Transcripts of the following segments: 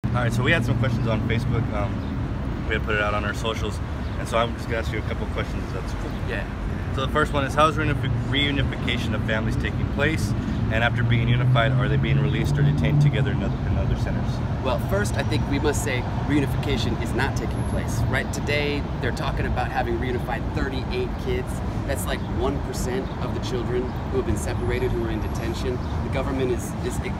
All right, so we had some questions on Facebook. We had put it out on our socials, and so I'm just gonna ask you a couple of questions. That's cool. Yeah. So the first one is, how is reunification of families taking place? And after being unified, are they being released or detained together in other centers? Well, first, I think we must say reunification is not taking place. Right today, they're talking about having reunified 38 kids. That's like 1% of the children who have been separated, who are in detention. The government is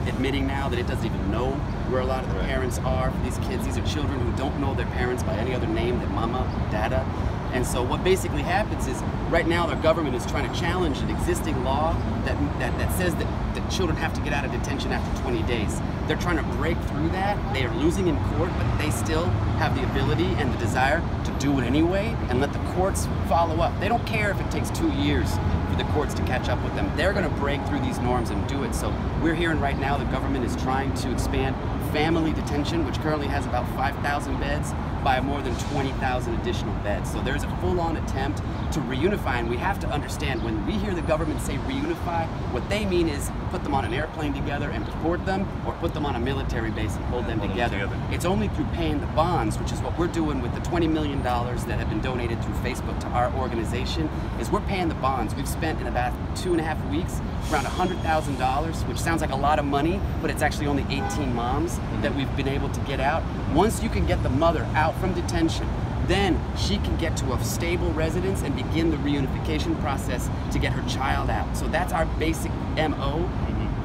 admitting now that it doesn't even know where a lot of the parents are for these kids. These are children who don't know their parents by any other name than mama, dada. And so what basically happens is, right now the government is trying to challenge an existing law that says that children have to get out of detention after 20 days. They're trying to break through that. They are losing in court, but they still have the ability and the desire to do it anyway and let the courts follow up. They don't care if it takes 2 years for the courts to catch up with them. They're going to break through these norms and do it. So we're hearing right now the government is trying to expand family detention, which currently has about 5,000 beds, by more than 20,000 additional beds. So there's a full-on attempt to reunify, and we have to understand, when we hear the government say reunify, what they mean is put them on an airplane together and deport them, or put them on a military base and hold them together. It's only through paying the bonds, which is what we're doing with the $20 million that have been donated through Facebook to our organization, is we're paying the bonds. We've spent in about 2.5 weeks around $100,000, which sounds like a lot of money, but it's actually only 18 moms that we've been able to get out. Once you can get the mother out from detention, then she can get to a stable residence and begin the reunification process to get her child out. So that's our basic MO.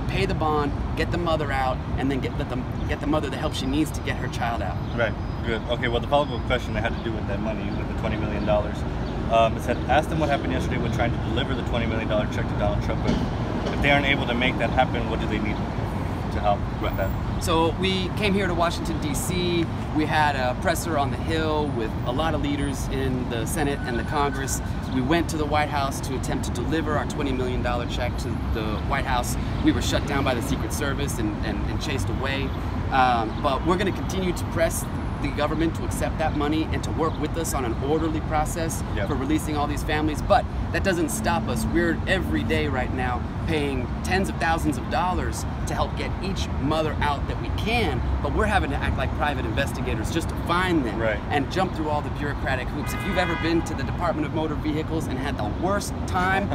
Pay the bond, get the mother out, and then get the mother the help she needs to get her child out. Right, good. Okay, well, the follow-up question that had to do with that money, with the $20 million. It said, ask them what happened yesterday when trying to deliver the $20 million check to Donald Trump. If they aren't able to make that happen, what do they need to help with that? So we came here to Washington, D.C. We had a presser on the Hill with a lot of leaders in the Senate and the Congress. We went to the White House to attempt to deliver our $20 million check to the White House. We were shut down by the Secret Service and chased away. But we're going to continue to press the government to accept that money and to work with us on an orderly process for releasing all these families. But that doesn't stop us. We're every day right now paying tens of thousands of dollars to help get each mother out that we can, but we're having to act like private investigators just to find them and jump through all the bureaucratic hoops. If you've ever been to the Department of Motor Vehicles and had the worst time,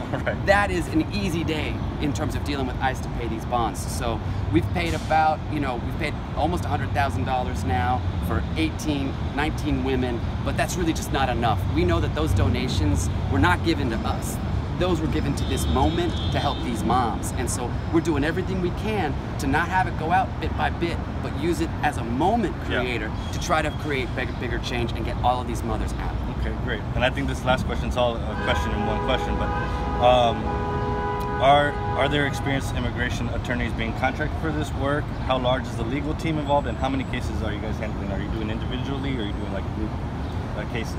that is an easy day in terms of dealing with ICE to pay these bonds. So we've paid about, we've paid almost $100,000 now for 19 women, but that's really just not enough. We know that those donations were not given to us. Those were given to this moment to help these moms. And so we're doing everything we can to not have it go out bit by bit, but use it as a moment creator to try to create bigger change and get all of these mothers out. Okay, great. And I think this last question is all a question in one question, but are there experienced immigration attorneys being contracted for this work? How large is the legal team involved, and how many cases are you guys handling? Are you doing individually, or are you doing like group cases?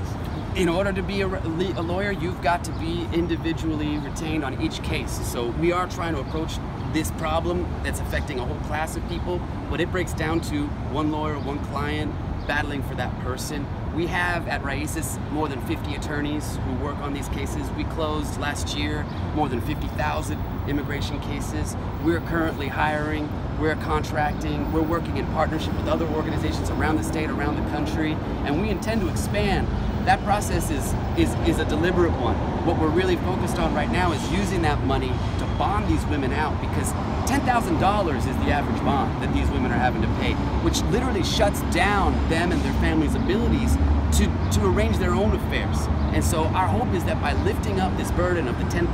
In order to be a lawyer, you've got to be individually retained on each case. So we are trying to approach this problem that's affecting a whole class of people, but it breaks down to one lawyer, one client, battling for that person. We have at RAICES more than 50 attorneys who work on these cases. We closed last year more than 50,000 immigration cases. We're currently hiring, we're contracting, we're working in partnership with other organizations around the state, around the country, and we intend to expand. That process is a deliberate one. What we're really focused on right now is using that money to bond these women out, because $10,000 is the average bond that these women are having to pay, which literally shuts down them and their families' abilities to arrange their own affairs. And so our hope is that by lifting up this burden of the $10,000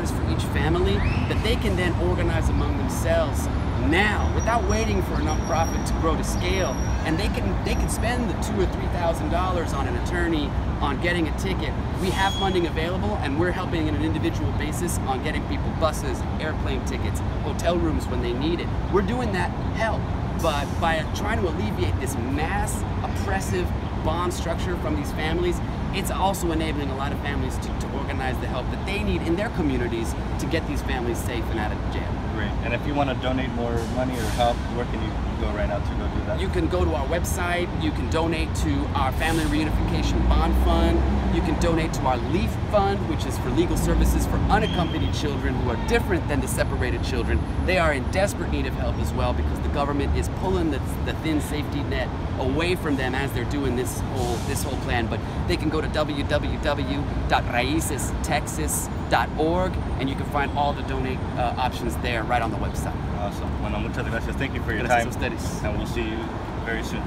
for each family, that they can then organize among themselves now, without waiting for a nonprofit to grow to scale, and they can spend the $2,000 or $3,000 on an attorney, on getting a ticket. We have funding available, and we're helping on an individual basis on getting people buses, airplane tickets, hotel rooms when they need it. We're doing that help, but by trying to alleviate this mass oppressive bond structure from these families, it's also enabling a lot of families to organize the help that they need in their communities to get these families safe and out of jail. Great. And if you want to donate more money or help, where can you go right now to go do that? You can go to our website. You can donate to our Family Reunification Bond Fund. You can donate to our LEAF Fund, which is for legal services for unaccompanied children who are different than the separated children. They are in desperate need of help as well because the government is pulling the thin safety net away from them as they're doing this whole plan. But they can go to www.raicestexas.org and you can find all the donate options there right on the website. Awesome. Bueno, muchas gracias. Thank you for your time. Gracias a ustedes. And we'll see you very soon.